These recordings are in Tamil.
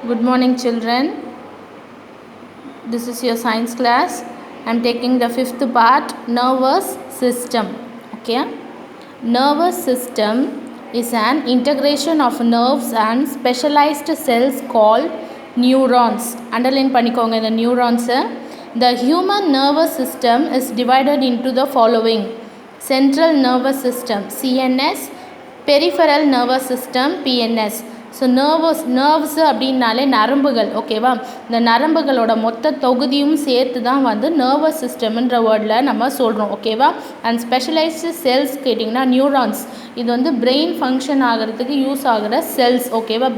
Good morning, children. This is your science class. I am taking the fifth part, nervous system. Okay, nervous system is an integration of nerves and specialized cells called neurons. Underline பண்ணிக்கோங்க இந்த neurons. The human nervous system is divided into the following: central nervous system CNS, peripheral nervous system PNS. So nerves அப்படின்னாலே நரம்புகள். ஓகேவா, இந்த நரம்புகளோட மொத்த தொகுதியும் சேர்த்து தான் வந்து நர்வஸ் சிஸ்டம்ன்ற வேர்டில் நம்ம சொல்கிறோம். ஓகேவா, அண்ட் ஸ்பெஷலைஸ்டு செல்ஸ் கேட்டிங்கன்னா நியூரான்ஸ். இது வந்து பிரெயின் ஃபங்க்ஷன் ஆகிறதுக்கு யூஸ் ஆகிற செல்ஸ். ஓகேவா,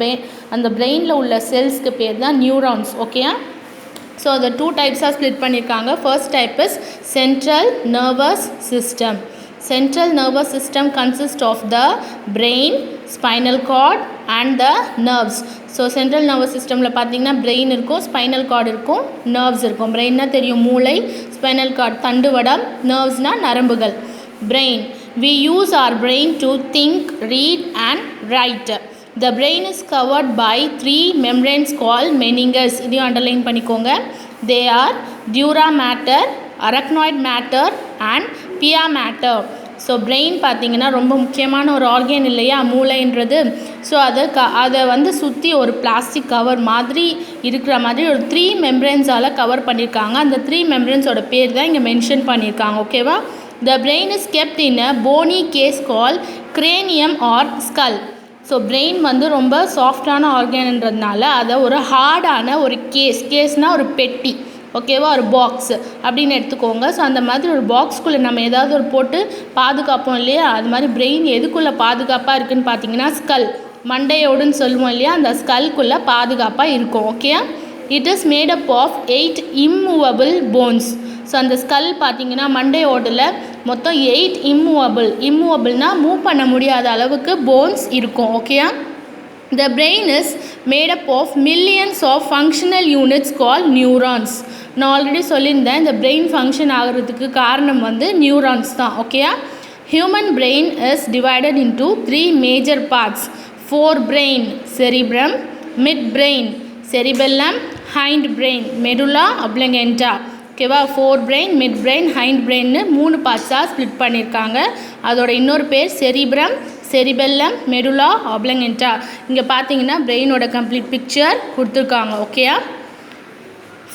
அந்த பிரெயினில் உள்ள செல்ஸ்க்கு பேர் தான் நியூரான்ஸ். ஓகேயா, ஸோ அதை 2 டைப்ஸாக ஸ்ப்ளிட் பண்ணியிருக்காங்க. First type is central nervous system. Central nervous system consists of the brain, spinal cord and the nerves. So central nervous systemல பார்த்தீங்கன்னா brain இருக்கும், spinal cord இருக்கும், nerves இருக்கும். brainனா தெரியும் மூளை, spinal cord தண்டுவடம், nervesனா நரம்புகள். brain, we use our brain to think, read and write. The brain is covered by 3 membranes called meninges. இதையும் அண்டர்லைன் பண்ணிக்கோங்க. They are dura mater, arachnoid matter and pia matter. So brain பார்த்திங்கன்னா ரொம்ப முக்கியமான ஒரு ஆர்கன் இல்லையா மூளைன்றது. ஸோ அதை வந்து சுற்றி ஒரு பிளாஸ்டிக் கவர் மாதிரி இருக்கிற மாதிரி ஒரு 3 மெம்ப்ரேன்ஸால் கவர் பண்ணியிருக்காங்க. அந்த 3 மெம்ப்ரேன்ஸோட பேர் தான் இங்கே மென்ஷன் பண்ணியிருக்காங்க. ஓகேவா, the brain is kept in a bony case called cranium or skull. So brain வந்து ரொம்ப சாஃப்டான ஆர்கன்ன்றதுனால அதை ஒரு ஹார்டான ஒரு கேஸ்னால் ஒரு பெட்டி, ஓகேவா, ஒரு பாக்ஸ் அப்படின்னு எடுத்துக்கோங்க. ஸோ அந்த மாதிரி ஒரு பாக்ஸ்குள்ளே நம்ம ஏதாவது ஒரு போட்டு பாதுகாப்போம் இல்லையா, அது மாதிரி பிரெயின் எதுக்குள்ளே பாதுகாப்பாக இருக்குதுன்னு பார்த்தீங்கன்னா ஸ்கல், மண்டையோடுன்னு சொல்லுவோம் இல்லையா, அந்த ஸ்கல்குள்ளே பாதுகாப்பாக இருக்கும். Okay, it is made up of 8 immovable bones. So அந்த ஸ்கல் பார்த்தீங்கன்னா மண்டையோடில் மொத்தம் 8 இம்மூவபிள்னால் மூவ் பண்ண முடியாத அளவுக்கு போன்ஸ் இருக்கும். Okay, the brain is made up of millions of functional units called neurons. நான் ஆல்ரெடி சொல்லியிருந்தேன், இந்த பிரெயின் ஃபங்க்ஷன் ஆகிறதுக்கு காரணம் வந்து நியூரான்ஸ் தான். ஓகேயா, human brain is divided into 3 major parts. Fore brain, cerebrum, mid brain, cerebellum, hind brain, medulla oblongata. ஓகேவா, fore brain, mid brain, hind பிரெயின்னு 3 பார்ட்ஸாக ஸ்ப்ளிட் பண்ணியிருக்காங்க. அதோட இன்னொரு பேர் செரிப்ரம், செரிபெல்லம், மெடுலா ஆப்ளங்கெண்டா. இங்கே பார்த்தீங்கன்னா பிரெயினோட கம்ப்ளீட் பிக்சர் கொடுத்துருக்காங்க. ஓகேயா,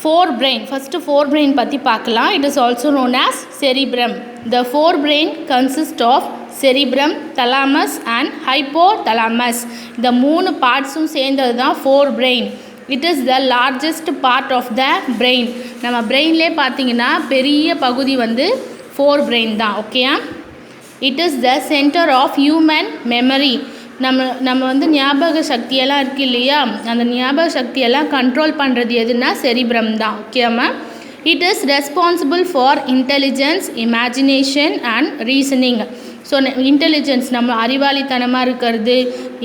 forebrain, first forebrain பற்றி பார்க்கலாம். It is also known as cerebrum. The forebrain consist of cerebrum, thalamus and hypothalamus. இந்த 3 பார்ட்ஸும் சேர்ந்தது தான் forebrain. It is the largest part of the brain. நம்ம பிரெயின்லே பார்த்தீங்கன்னா பெரிய பகுதி வந்து ஃபோர் பிரெயின் தான். ஓகேயா, it is the centre of human memory. நம்ம வந்து ஞாபக சக்தியெல்லாம் இருக்குது இல்லையா, அந்த ஞாபக சக்தியெல்லாம் கண்ட்ரோல் பண்ணுறது எதுனா செரிப்ரம் தான். ஓகேவா, it is responsible for intelligence, imagination and reasoning. So intelligence நம்ம அறிவாளித்தனமாக இருக்கிறது,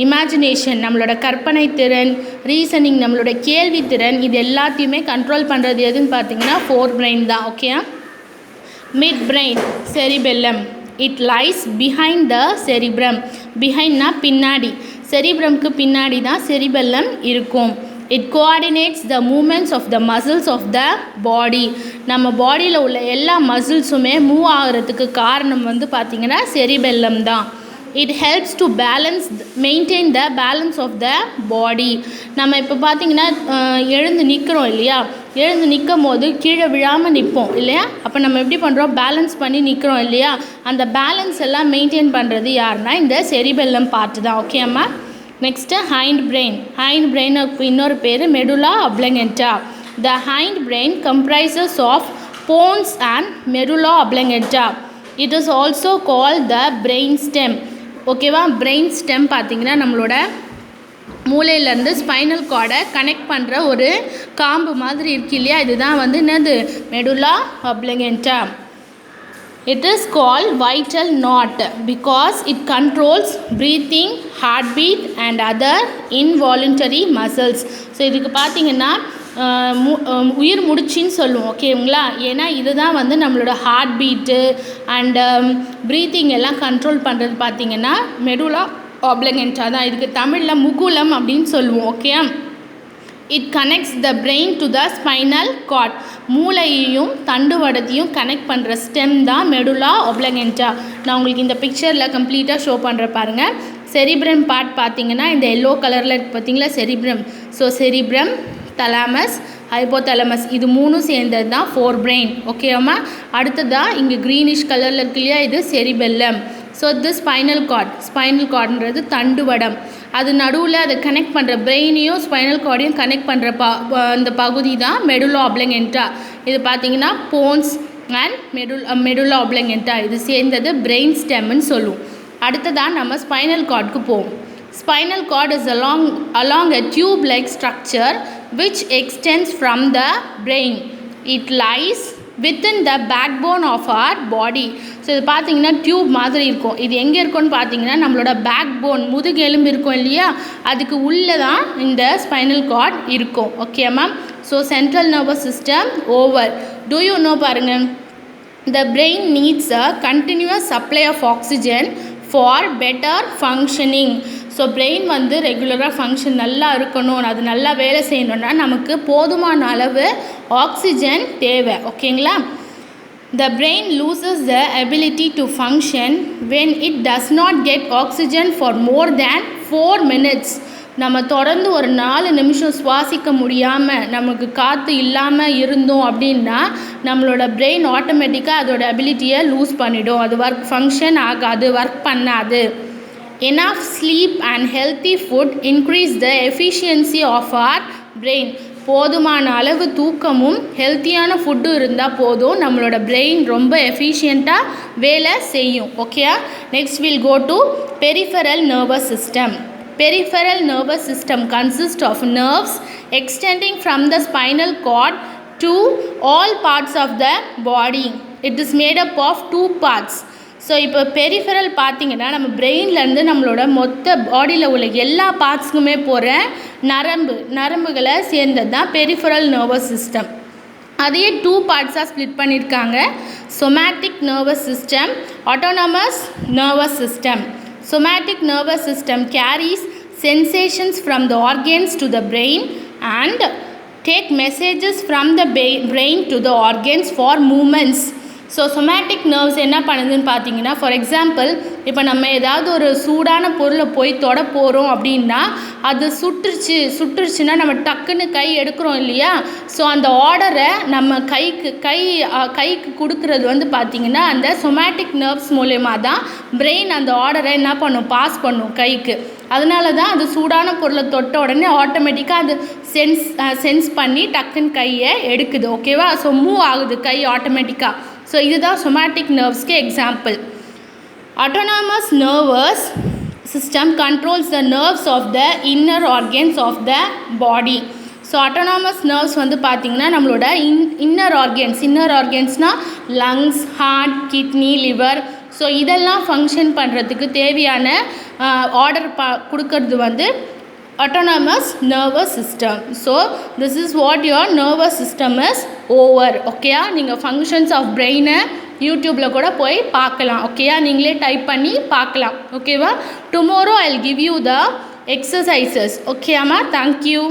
இமேஜினேஷன் நம்மளோட கற்பனை திறன், ரீசனிங் நம்மளோட கேள்வி திறன், இது எல்லாத்தையுமே கண்ட்ரோல் பண்ணுறது எதுன்னு பார்த்தீங்கன்னா ஃபோர் பிரெயின் தான். Okay, mid brain, cerebellum. It lies behind the cerebrum. Behindனா பின்னாடி, செரிப்ரம்க்கு பின்னாடி தான் செரிபெல்லம் இருக்கும். It coordinates the movements of the muscles of the body. நம்ம பாடியில் உள்ள எல்லா மசில்ஸுமே மூவ் ஆகிறதுக்கு காரணம் வந்து பார்த்திங்கன்னா செரிபெல்லம் தான். It helps to maintain the balance of the body. நம்ம இப்போ பார்த்திங்கன்னா எழுந்து நிற்கிறோம் இல்லையா, எழுந்து நிற்கும் போது கீழே விழாமல் நிற்போம் இல்லையா, அப்போ நம்ம எப்படி பண்ணுறோம், பேலன்ஸ் பண்ணி நிற்கிறோம் இல்லையா, அந்த பேலன்ஸ் எல்லாம் மெயின்டைன் பண்ணுறது யாருன்னா இந்த செரிபெல்லம் பார்ட்டு தான். ஓகே அம்மா, நெக்ஸ்ட்டு ஹைண்ட் பிரெயின். ஹைண்ட் பிரெயினுக்கு இன்னொரு பேர் medulla oblongata. The hind brain comprises of pons and medulla oblongata. It is also called the brain stem. ஓகேவா, பிரெயின் ஸ்டெம் பார்த்திங்கன்னா நம்மளோட மூளையிலேருந்து ஸ்பைனல் கார்டை கனெக்ட் பண்ணுற ஒரு காம்பு மாதிரி இருக்கு இல்லையா, இதுதான் வந்து என்னது medulla oblongata. It is called vital knot because it controls breathing, heart beat and other involuntary muscles. So இதுக்கு பார்த்திங்கன்னா உயிர் முடிச்சின்னு சொல்லுவோம். ஓகேங்களா, ஏன்னா இதுதான் வந்து நம்மளோட ஹார்ட் பீட்டு அண்டு ப்ரீத்திங் எல்லாம் கண்ட்ரோல் பண்ணுறது பார்த்திங்கன்னா மெடுலா ஆப்ளங்கெண்டா தான். இதுக்கு தமிழில் முகுலம் அப்படின்னு சொல்லுவோம். Okay, It connects the brain to the spinal cord. மூளையையும் தண்டுவடத்தையும் கனெக்ட் பண்ணுற ஸ்டெம் தான் மெடுலா ஒப்ளங்கென்டா. நான் உங்களுக்கு இந்த பிக்சரில் கம்ப்ளீட்டாக ஷோ பண்ணுற பாருங்கள். செரிப்ரம் பார்ட் பார்த்தீங்கன்னா இந்த எல்லோ கலரில் இருக்குது பார்த்தீங்களா, cerebrum. So cerebrum, thalamus, hypothalamus, இது மூணும் சேர்ந்தது தான் ஃபோர் பிரெயின். ஓகேவா? அடுத்ததாக இங்கே க்ரீனிஷ் கலரில் இருக்கு இல்லையா, இது செரிபெல்லம். ஸோ இது ஸ்பைனல் கார்டுன்றது தண்டுவடம். அது நடுவில் அதை கனெக்ட் பண்ணுற பிரெயினையும் ஸ்பைனல் கார்டையும் கனெக்ட் பண்ணுற இந்த பகுதி தான் மெடுலா ஒப்ளங்கென்டா. இது பார்த்தீங்கன்னா போன்ஸ் அண்ட் மெடுலா ஒப்ளங்கென்டா இது சேர்ந்தது பிரெயின் ஸ்டெம்னு சொல்லுவோம். அடுத்ததான் நம்ம ஸ்பைனல் கார்டுக்கு போவோம். Spinal cord is along a tube-like structure which extends from the brain. It lies within the backbone of our body. So இது பார்த்தீங்கன்னா டியூப் மாதிரி இருக்கும். இது எங்கே இருக்கும்னு பார்த்தீங்கன்னா நம்மளோட பேக்போன், முதுகெலும்பு இருக்கும் இல்லையா, அதுக்கு உள்ளே தான் இந்த ஸ்பைனல் கார்ட் இருக்கும். Okay ma'am? So central nervous system over. Do you know பாருங்கள், the brain needs a continuous supply of oxygen for better functioning. So brain வந்து ரெகுலராக ஃபங்க்ஷன் நல்லா இருக்கணும், அது நல்லா வேலை செய்யணுன்னா நமக்கு போதுமான அளவு ஆக்சிஜன் தேவை. ஓகேங்களா? The brain loses the ability to function when it does not get oxygen for more than 4 minutes. நம்ம தொடர்ந்து ஒரு 4 நிமிஷம் சுவாசிக்க முடியாமல் நமக்கு காற்று இல்லாமல் இருந்தோம் அப்படின்னா நம்மளோட பிரெயின் ஆட்டோமேட்டிக்காக அதோட அபிலிட்டியை லூஸ் பண்ணிடும். அது ஃபங்க்ஷன் ஆகாது, ஒர்க் பண்ணாது. Enough sleep and healthy food increase the efficiency of our brain. போதுமான அளவு தூக்கமும் ஹெல்த்தியான ஃபுட்டும் இருந்தால் போதும், நம்மளோட பிரெயின் ரொம்ப எஃபிஷியண்ட்டாக வேலை செய்யும். Okay? Next will go to peripheral nervous system. Peripheral nervous system consists of nerves extending from the spinal cord to all parts of the body. It is made up of 2 parts. So இப்போ பெரிஃபெரல் பார்த்திங்கன்னா நம்ம பிரெயின்லேருந்து நம்மளோட மொத்த பாடியில் உள்ள எல்லா பார்ட்ஸுக்குமே போகிற நரம்புகளை சேர்ந்தது தான் பெரிஃபெரல் நர்வஸ் சிஸ்டம். அதையே 2 பார்ட்ஸாக ஸ்ப்ளிட் பண்ணியிருக்காங்க. Somatic nervous system, autonomous nervous system. Somatic nervous system carries sensations from the organs to the brain and take messages from the brain to the organs for movements. So somatic nerves என்ன பண்ணுதுன்னு பார்த்தீங்கன்னா, ஃபார் எக்ஸாம்பிள் இப்போ நம்ம ஏதாவது ஒரு சூடான பொருளை போய் தொட போகிறோம் அப்படின்னா அது சுட்டுருச்சுன்னா நம்ம டக்குன்னு கை எடுக்கிறோம் இல்லையா. ஸோ அந்த ஆர்டரை நம்ம கைக்கு கொடுக்கறது வந்து பார்த்திங்கன்னா அந்த சொமேட்டிக் நர்வ்ஸ் மூலயமா தான் பிரெயின் அந்த ஆர்டரை என்ன பண்ணும், பாஸ் பண்ணும் கைக்கு. அதனால தான் அது சூடான பொருளை தொட்ட உடனே ஆட்டோமேட்டிக்காக அது சென்ஸ் பண்ணி டக்குன்னு கையை எடுக்குது. ஓகேவா? ஸோ மூவ் ஆகுது கை ஆட்டோமேட்டிக்காக. ஸோ இதுதான் சொமேட்டிக் நர்வ்ஸ்க்கு example. Autonomous nervous system controls the nerves of the inner organs of the body. So autonomous nerves வந்து பார்த்திங்கன்னா நம்மளோட இன்னர் ஆர்கன்ஸ்னால் lungs, heart, kidney, liver. So இதெல்லாம் ஃபங்க்ஷன் பண்ணுறதுக்கு தேவையான ஆர்டர் கொடுக்கறது வந்து autonomous nervous system. So this is what your nervous system is over. ஓகேயா? நீங்கள் ஃபங்க்ஷன்ஸ் ஆஃப் பிரெயினை யூடியூப்பில் கூட போய் பார்க்கலாம். ஓகேயா? நீங்களே டைப் பண்ணி பார்க்கலாம். ஓகேவா? Tomorrow I will give you the exercises. ஓகேயாம்மா? தேங்க்யூ.